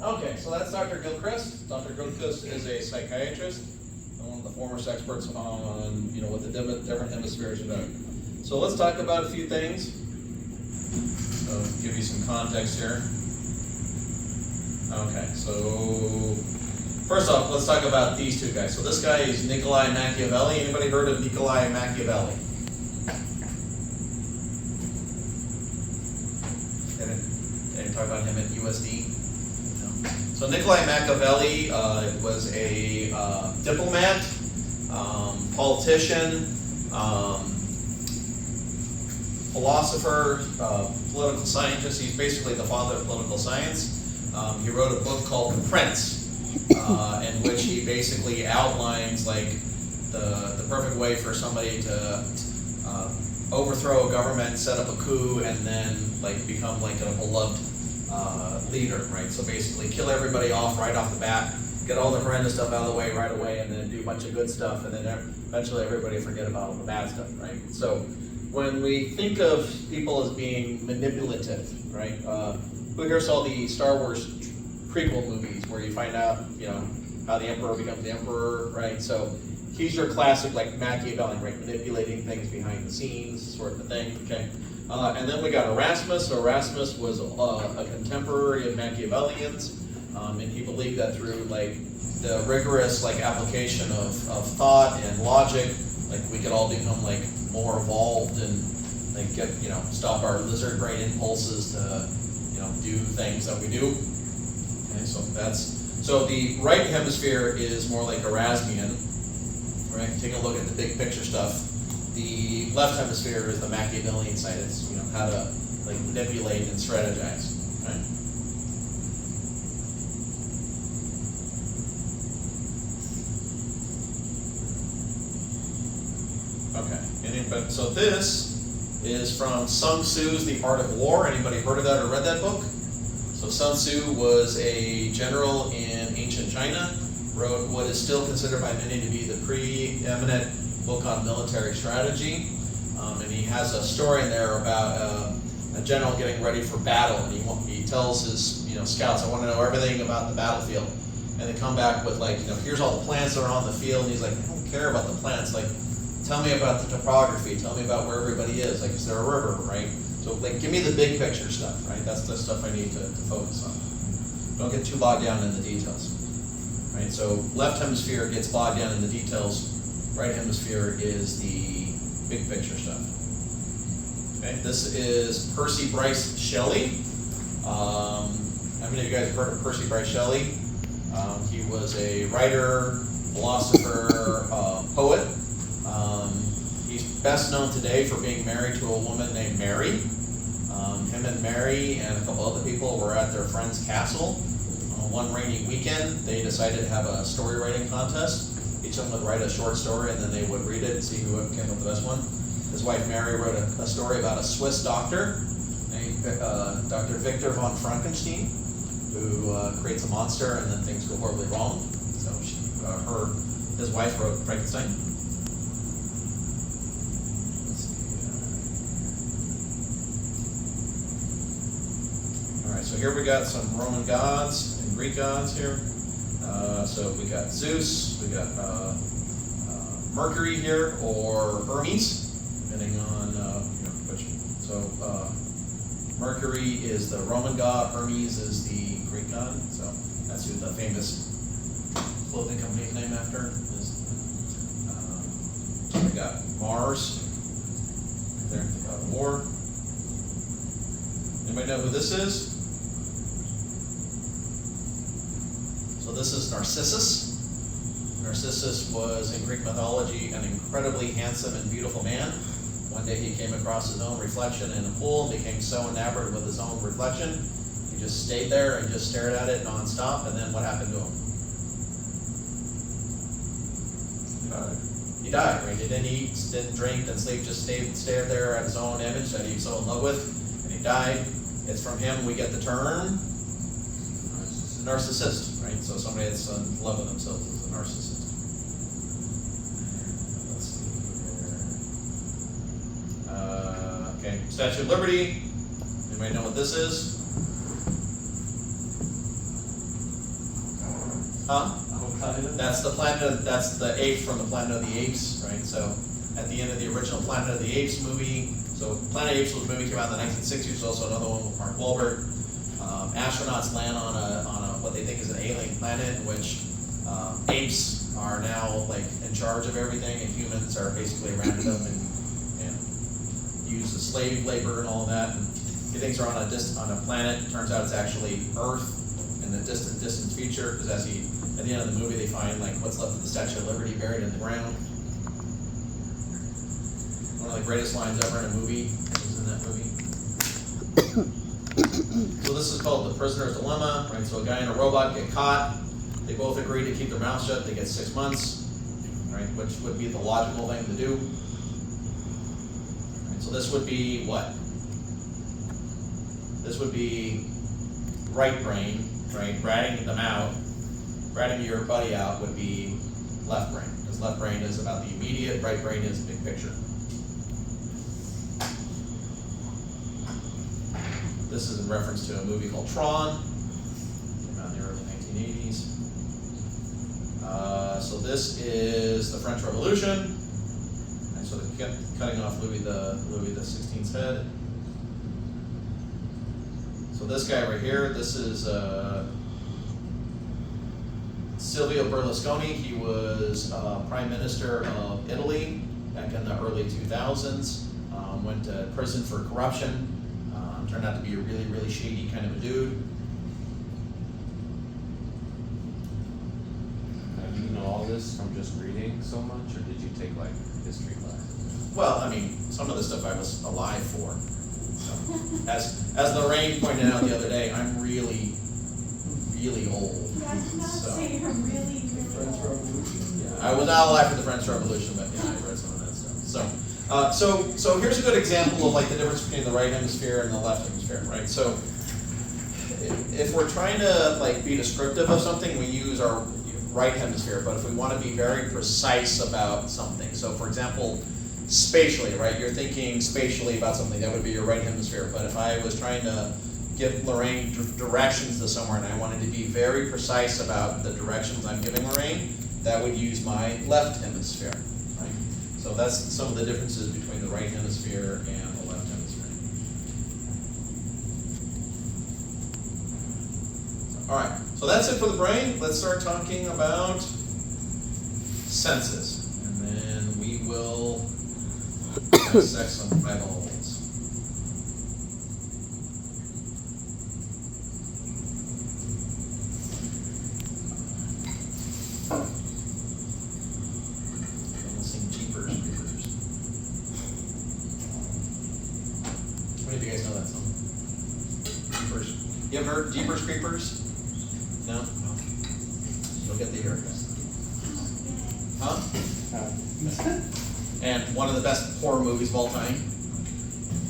Okay, so that's Dr. Gilchrist. Dr. Gilchrist is a psychiatrist and one of the foremost experts on, what the different hemispheres are doing. So let's talk about a few things. Give you some context here. Okay, so first off, let's talk about these two guys. So this guy is Niccolo Machiavelli. Anybody heard of Niccolo Machiavelli? Didn't talk about him at USD. No. So Niccolo Machiavelli was a diplomat, politician, philosopher, political scientist. He's basically the father of political science. He wrote a book called The Prince, in which he basically outlines like the perfect way for somebody to overthrow a government, set up a coup, and then like become like a beloved leader, right? So basically kill everybody off right off the bat, get all the horrendous stuff out of the way right away, and then do a bunch of good stuff, and then eventually everybody forget about all the bad stuff, right? So when we think of people as being manipulative, right? Who here saw the Star Wars prequel movies where you find out, how the Emperor becomes the Emperor, right? So he's your classic like Machiavellian, right? Manipulating things behind the scenes, sort of thing, okay? And then we got Erasmus. So Erasmus was a contemporary of Machiavellians, and he believed that through like the rigorous like application of thought and logic, like we could all become like more evolved and like get, stop our lizard brain impulses to, do things that we do. Okay, so the right hemisphere is more like Erasmian, right? Take a look at the big picture stuff. The left hemisphere is the Machiavellian side. It's, how to like manipulate and strategize, right? Okay, so this is from Sun Tzu's The Art of War. Anybody heard of that or read that book? So Sun Tzu was a general in ancient China, wrote what is still considered by many to be the preeminent book on military strategy. And he has a story in there about a general getting ready for battle, and he tells his scouts, I want to know everything about the battlefield. And they come back with like, here's all the plants that are on the field, and he's like, I don't care about the plants, like tell me about the topography, tell me about where everybody is, like is there a river, right? So like give me the big picture stuff, right? That's the stuff I need to focus on. Don't get too bogged down in the details, right? So left hemisphere gets bogged down in the details, right hemisphere is the big picture stuff. Okay, this is Percy Bysshe Shelley. How many of you guys have heard of Percy Bysshe Shelley? He was a writer, philosopher, poet. He's best known today for being married to a woman named Mary. Him and Mary and a couple other people were at their friend's castle. One rainy weekend, they decided to have a story writing contest. Each of them would write a short story and then they would read it and see who came up with the best one. His wife Mary wrote a story about a Swiss doctor named Dr. Victor von Frankenstein, who creates a monster and then things go horribly wrong. So his wife wrote Frankenstein. Alright, so here we got some Roman gods and Greek gods here. So we got Zeus, we got Mercury here, or Hermes, depending on which. So Mercury is the Roman god, Hermes is the Greek god. So that's who the famous clothing company is named after. We got Mars, right there, the god of war. Anybody know who this is? So this is Narcissus. Narcissus was, in Greek mythology, an incredibly handsome and beautiful man. One day he came across his own reflection in a pool and became so enamored with his own reflection, he just stayed there and just stared at it nonstop, and then what happened to him? He died, right? He didn't eat, didn't drink, didn't sleep, just stared there at his own image that he was so in love with, and he died. It's from him we get the term narcissist, right? So somebody that's in love with themselves is a narcissist. Let's see here. Okay, Statue of Liberty. Anybody know what this is? Huh? Al-Qaeda? That's the ape from the Planet of the Apes, right? So at the end of the original Planet of the Apes movie, so Planet of the Apes was a movie came out in the 1960s. There's also another one with Mark Wahlberg. Astronauts land on a what they think is an alien planet in which apes are now like in charge of everything, and humans are basically rounded up and used as slave labor and all that. And he thinks they're on a planet. Turns out it's actually Earth in the distant future, because at the end of the movie they find like what's left of the Statue of Liberty buried in the ground. One of the greatest lines ever in a movie is in that movie. So this is called the prisoner's dilemma, right? So a guy and a robot get caught. They both agree to keep their mouths shut. They get 6 months, right? Which would be the logical thing to do. Right, so this would be what? This would be right brain, right? Ratting them out, ratting your buddy out would be left brain, because left brain is about the immediate, right brain is big picture. This is in reference to a movie called Tron, came out in the early 1980s. So this is the French Revolution, and so they're cutting off Louis the XVI's head. So this guy right here, this is Silvio Berlusconi. He was Prime Minister of Italy back in the early 2000s. Went to prison for corruption. Turned out to be a really, really shady kind of a dude. Do you know all this from just reading so much, or did you take like history classes? Well, I mean, some of the stuff I was alive for. So, as Lorraine pointed out the other day, I'm really, really old. Yeah, I did not So, say you're really, really French old. Revolution. yeah, I was not alive for the French Revolution, but yeah, I read some of that stuff. So here's a good example of like the difference between the right hemisphere and the left hemisphere, right? So if we're trying to like be descriptive of something, we use our right hemisphere. But if we want to be very precise about something, so for example, spatially, right? You're thinking spatially about something, that would be your right hemisphere. But if I was trying to give Lorraine directions to somewhere and I wanted to be very precise about the directions I'm giving Lorraine, that would use my left hemisphere, right? So that's some of the differences between the right hemisphere and the left hemisphere. All right, so that's it for the brain. Let's start talking about senses, and then we will dissect some eyeballs. You ever heard Jeepers Creepers? No? No. You'll get the haircut. Huh? And one of the best horror movies of all time.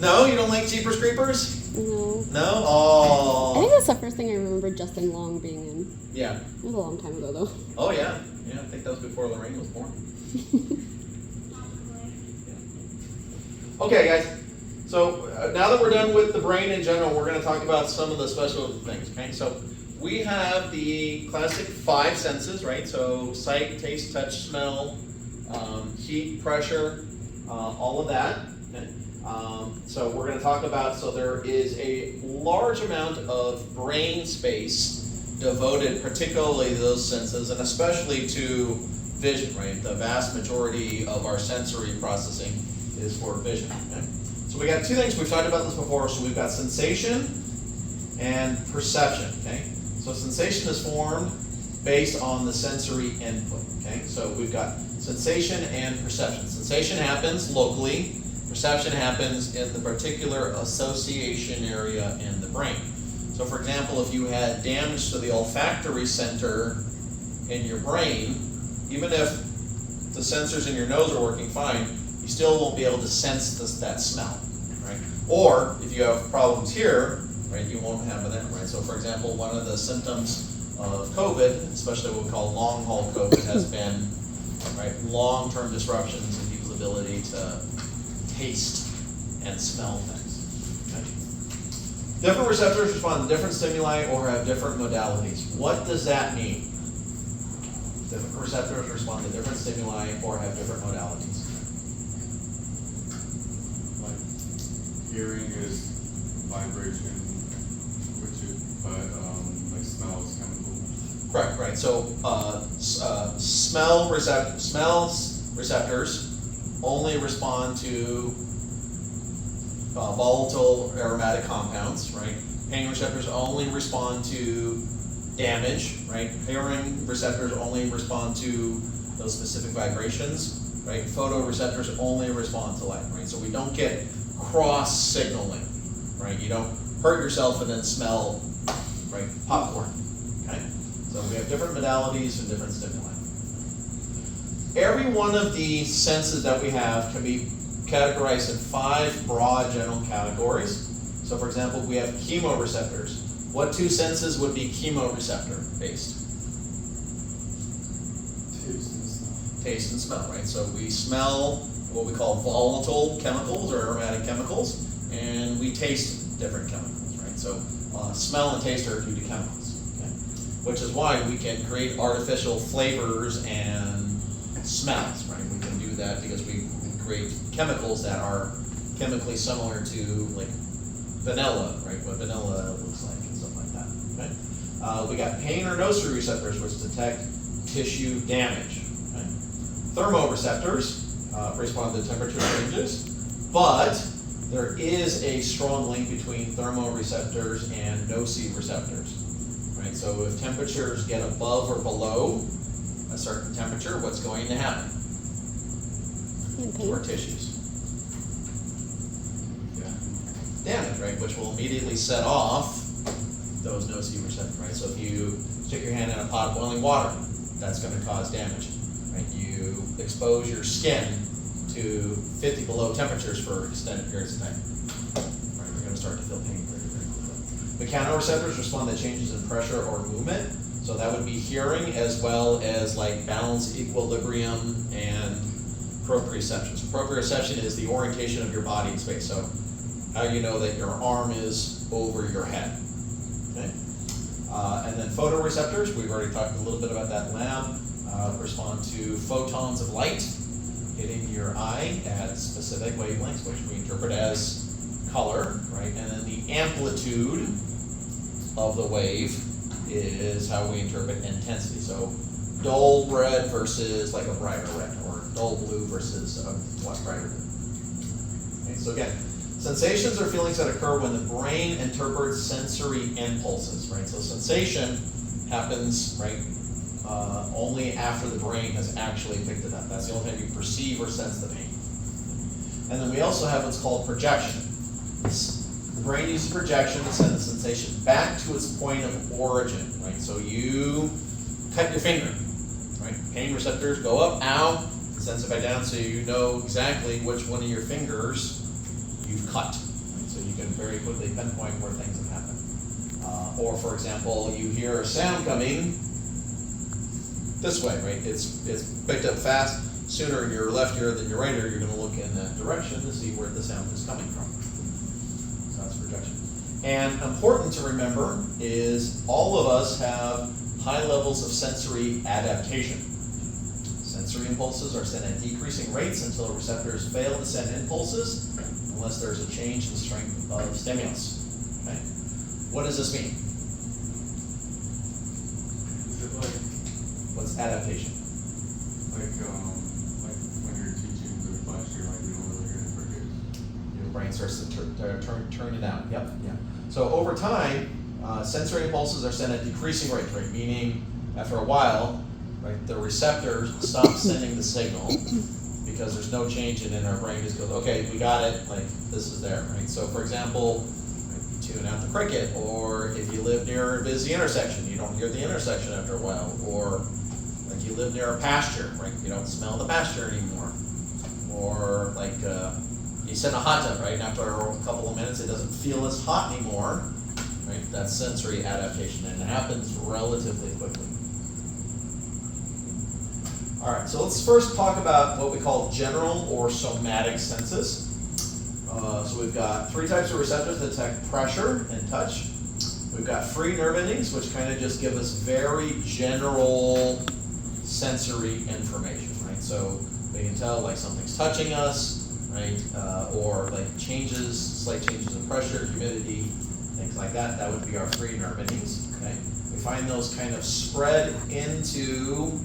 No? You don't like Jeepers Creepers? No. No? Oh. I think that's the first thing I remember Justin Long being in. Yeah. It was a long time ago, though. Oh, yeah. Yeah, I think that was before Lorraine was born. Okay, guys. So now that we're done with the brain in general, we're going to talk about some of the special things, okay? So we have the classic 5 senses, right? So sight, taste, touch, smell, heat, pressure, all of that. Okay? So we're going to talk about, so there is a large amount of brain space devoted particularly to those senses, and especially to vision, right? The vast majority of our sensory processing is for vision, okay? So we got 2 things, we've talked about this before, so we've got sensation and perception, okay? So sensation is formed based on the sensory input, okay? So we've got sensation and perception. Sensation happens locally, perception happens in the particular association area in the brain. So for example, if you had damage to the olfactory center in your brain, even if the sensors in your nose are working fine, you still won't be able to sense that smell, right? Or if you have problems here, right, you won't have them, right? So for example, one of the symptoms of COVID, especially what we call long haul COVID, has been, right, long-term disruptions in people's ability to taste and smell things. Okay? Different receptors respond to different stimuli or have different modalities. What does that mean? Different receptors respond to different stimuli or have different modalities. Like hearing is vibration, but like smell is chemical. Correct, right. So smell receptors only respond to volatile aromatic compounds, right? Pain receptors only respond to damage, right? Hearing receptors only respond to those specific vibrations, right? Photoreceptors only respond to light, right? So we don't get cross signaling, right? You don't hurt yourself and then smell, right, popcorn, okay? So we have different modalities and different stimuli. Every one of the senses that we have can be categorized in 5 broad general categories. So for example, we have chemoreceptors. What 2 senses would be chemoreceptor based? Taste and stuff. Taste and smell, right? So we smell what we call volatile chemicals or aromatic chemicals, and we taste different chemicals, right? So smell and taste are due to chemicals, okay? Which is why we can create artificial flavors and smells, right? We can do that because we create chemicals that are chemically similar to like vanilla, right? What vanilla looks like and stuff like that, okay? We got pain or nociceptors, which detect tissue damage, okay? Thermoreceptors respond to temperature changes, but there is a strong link between thermoreceptors and nociceptors, right? So if temperatures get above or below a certain temperature, what's going to happen And to our pain. tissues? Yeah. Damage, right? Which will immediately set off those nociceptors, right? So if you stick your hand in a pot of boiling water, that's going to cause damage, right? You expose your skin to 50 below temperatures for extended periods of time, right? You're going to start to feel pain very, very quickly. Mechanoreceptors respond to changes in pressure or movement. So that would be hearing as well as like balance, equilibrium, and proprioception. So proprioception is the orientation of your body in space. So how you know that your arm is over your head. Okay? And then photoreceptors, we've already talked a little bit about that in lab, respond to photons of light hitting your eye at specific wavelengths, which we interpret as color, right? And then the amplitude of the wave is how we interpret intensity. So dull red versus like a brighter red, or dull blue versus a much brighter blue. Okay, so again, sensations are feelings that occur when the brain interprets sensory impulses, right? So sensation happens, right, only after the brain has actually picked it up. That's the only time you perceive or sense the pain. And then we also have what's called projection. The brain uses projection to send the sensation back to its point of origin, right? So you cut your finger, right? Pain receptors go up, ow, sends it back down, so you know exactly which one of your fingers you've cut. Right? So you can very quickly pinpoint where things have happened. Or for example, you hear a sound coming this way, right? It's picked up fast. Sooner in your left ear than your right ear, you're going to look in that direction to see where the sound is coming from. So that's projection. And important to remember is all of us have high levels of sensory adaptation. Sensory impulses are sent at decreasing rates until receptors fail to send impulses unless there's a change in strength of stimulus. Okay? What does this mean? Is it like What's adaptation? when you're teaching the class, you're like, you don't really hear the crickets? Your brain starts to turn it out. Yep, yeah. So over time, sensory impulses are sent at decreasing rates, right? Meaning after a while, right, the receptor stops sending the signal because there's no change in it, and our brain just goes, okay, we got it, like this is there, right? So for example, you tune out the cricket, or if you live near a busy intersection, you don't hear the intersection after a while, or like you live near a pasture, right? You don't smell the pasture anymore. Or like you sit in a hot tub, right? And after a couple of minutes, it doesn't feel as hot anymore, right? That's sensory adaptation, and it happens relatively quickly. All right, so let's first talk about what we call general or somatic senses. So we've got 3 types of receptors that detect pressure and touch. We've got free nerve endings, which kind of just give us very general sensory information, right? So they can tell like something's touching us, right? Or like slight changes in pressure, humidity, things like that. That would be our free nerve endings, okay? We find those kind of spread into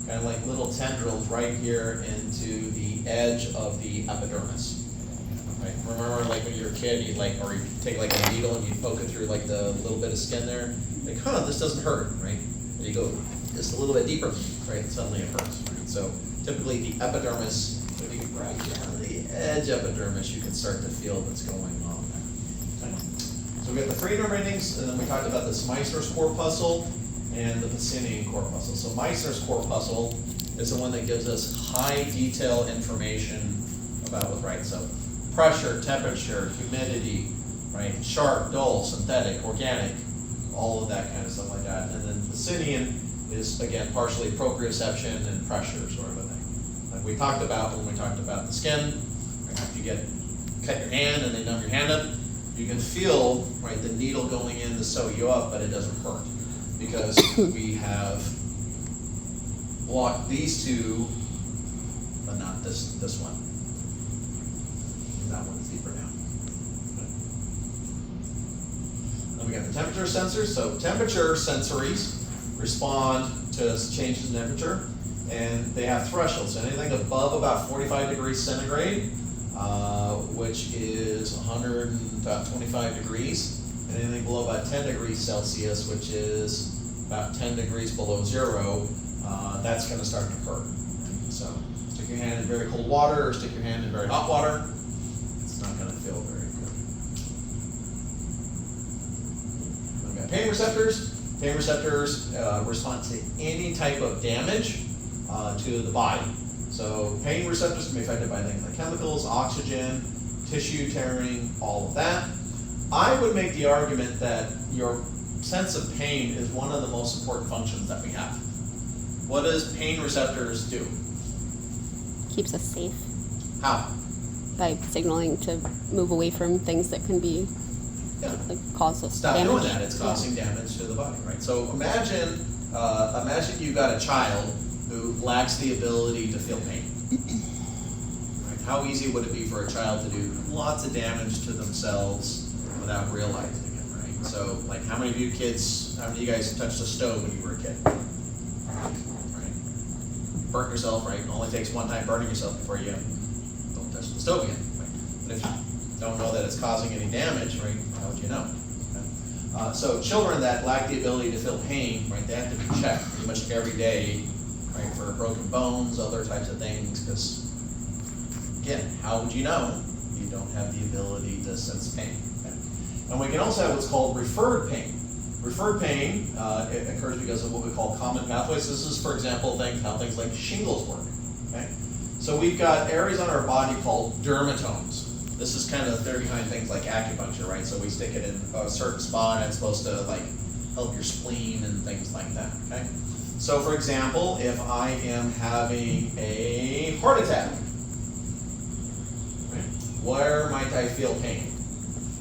kind of like little tendrils right here into the edge of the epidermis. Right? Remember like when you were a kid, you'd like, or you take like a needle and you'd poke it through like the little bit of skin there, like, this doesn't hurt, right? And you go just a little bit deeper, right? Suddenly it hurts, right? So typically the epidermis, when you get right down to the edge epidermis, you can start to feel what's going on there. Okay? So we have the free nerve endings, and then we talked about this Meissner's corpuscle and the Pacinian corpuscle. So Meissner's corpuscle is the one that gives us high detail information about what's right. So pressure, temperature, humidity, right? Sharp, dull, synthetic, organic, all of that kind of stuff like that. And then Pacinian is, again, partially proprioception and pressure sort of a thing. Like we talked about when we talked about the skin, right? If you cut your hand and they numb your hand up, you can feel, right, the needle going in to sew you up, but it doesn't hurt because we have blocked these two, but not this one. That one's deeper now. Then we got the temperature sensors. So temperature sensories respond to changes in temperature, and they have thresholds. So anything above about 45 degrees centigrade, which is 125 degrees, and anything below about 10 degrees Celsius, which is about 10 degrees below zero, that's going to start to hurt. So stick your hand in very cold water or stick your hand in very hot water. It's not going to feel very good. Then we got pain receptors. Pain receptors respond to any type of damage to the body. So pain receptors can be affected by things like chemicals, oxygen, tissue tearing, all of that. I would make the argument that your sense of pain is one of the most important functions that we have. What does pain receptors do? Keeps us safe How? by signaling to move away from things that can be like cause us Stop damage. doing that. It's causing damage to the body, right? So imagine you've got a child who lacks the ability to feel pain. Right? How easy would it be for a child to do lots of damage to themselves without realizing it, right? So, like, how many of you guys touched a stove when you were a kid? Right? Burnt yourself, right? It only takes one time burning yourself before you don't touch the stove again, right? But if you don't know that it's causing any damage, right, how would you know? Okay? So children that lack the ability to feel pain, right, they have to be checked pretty much every day, right, for broken bones, other types of things, because, again, how would you know if you don't have the ability to sense pain? Okay? And we can also have what's called referred pain. Referred pain, it occurs because of what we call common pathways. This is, for example, how things like shingles work. Okay? So we've got areas on our body called dermatomes. This is kind of the theory behind things like acupuncture, right? So we stick it in a certain spot and it's supposed to like help your spleen and things like that, okay? So for example, if I am having a heart attack, right, where might I feel pain?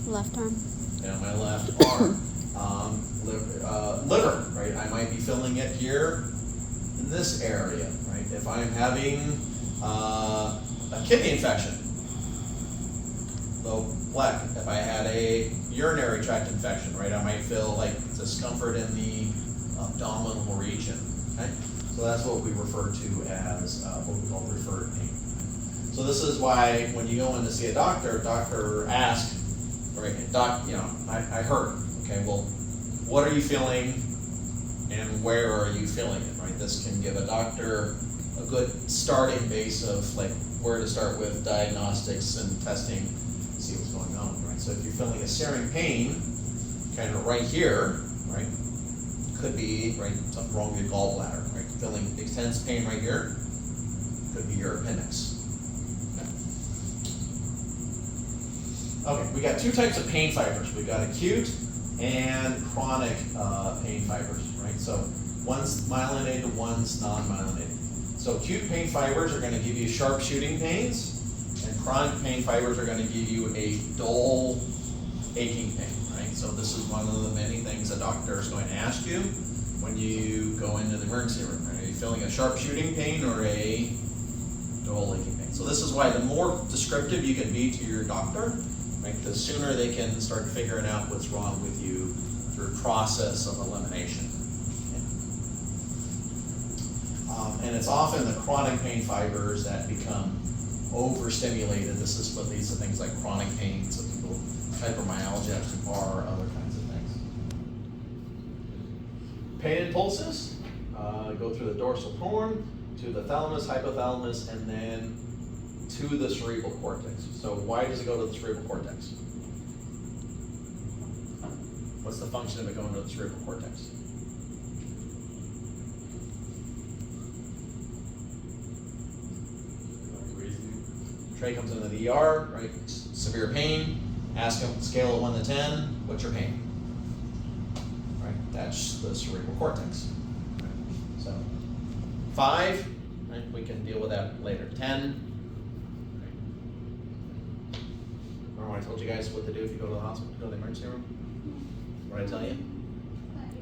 Left arm. Yeah, my left arm. Liver, right? I might be feeling it here in this area, right? If I'm having a kidney infection, low plaque. If I had a urinary tract infection, right, I might feel like discomfort in the abdominal region, okay? So that's what we refer to as what we call referred pain. So this is why when you go in to see a doctor asks, right, doc, I hurt, okay, well, what are you feeling and where are you feeling it, right? This can give a doctor a good starting base of like where to start with diagnostics and testing, see what's going on, right? So if you're feeling a searing pain, kind of right here, right, could be, right, something wrong with your gallbladder, right? Feeling intense pain right here, could be your appendix. Okay, we got two types of pain fibers. We've got acute and chronic pain fibers, right? So one's myelinated, one's non-myelinated. So acute pain fibers are going to give you sharp shooting pains, and chronic pain fibers are going to give you a dull, aching pain, right? So this is one of the many things a doctor is going to ask you when you go into the emergency room, right? Are you feeling a sharp shooting pain or a dull aching pain? So this is why the more descriptive you can be to your doctor, right, the sooner they can start figuring out what's wrong with you through process of elimination. And it's often the chronic pain fibers that become overstimulated. This is what leads to things like chronic pain, so people, fibromyalgia, or other kinds of things. Pain impulses go through the dorsal horn to the thalamus, hypothalamus, and then to the cerebral cortex. So why does it go to the cerebral cortex? What's the function of it going to the cerebral cortex? Like reasoning. Trey comes into the ER, right? Severe pain. Ask him, scale of 1 to 10, what's your pain? Right? That's the cerebral cortex. Right? So 5, right? We can deal with that later. 10. Right? Remember when I told you guys what to do if you go to the hospital, go to the emergency room? What did I tell you?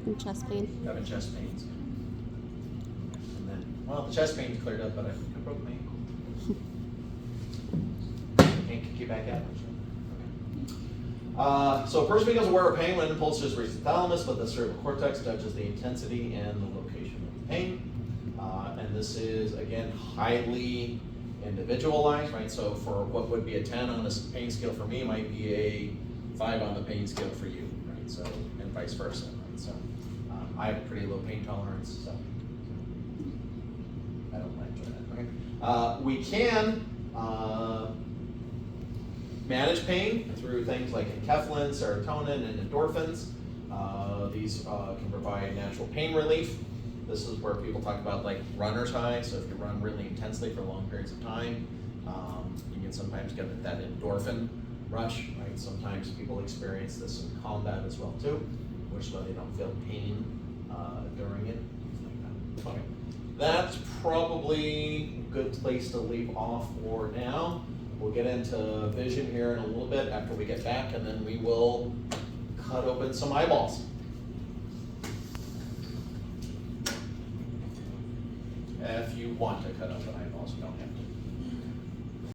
And chest pain. Having chest pains. And then, well, the chest pain's cleared up, but I think I broke my ankle. Can't kick you back out. So a person becomes aware of pain when an impulse just reaches the thalamus, but the cerebral cortex judges the intensity and the location of the pain. And this is, again, highly individualized, right? So for what would be a 10 on this pain scale for me might be a 5 on the pain scale for you, right? So, and vice versa, right? So I have pretty low pain tolerance, so I don't like that, okay? We can manage pain through things like enkephalin, serotonin, and endorphins. These can provide natural pain relief. This is where people talk about like runner's high. So if you run really intensely for long periods of time, you can sometimes get that endorphin rush, right? Sometimes people experience this in combat as well too, which so they don't feel pain during it. Okay. That's probably a good place to leave off for now. We'll get into vision here in a little bit after we get back, and then we will cut open some eyeballs. If you want to cut open eyeballs, you don't have to.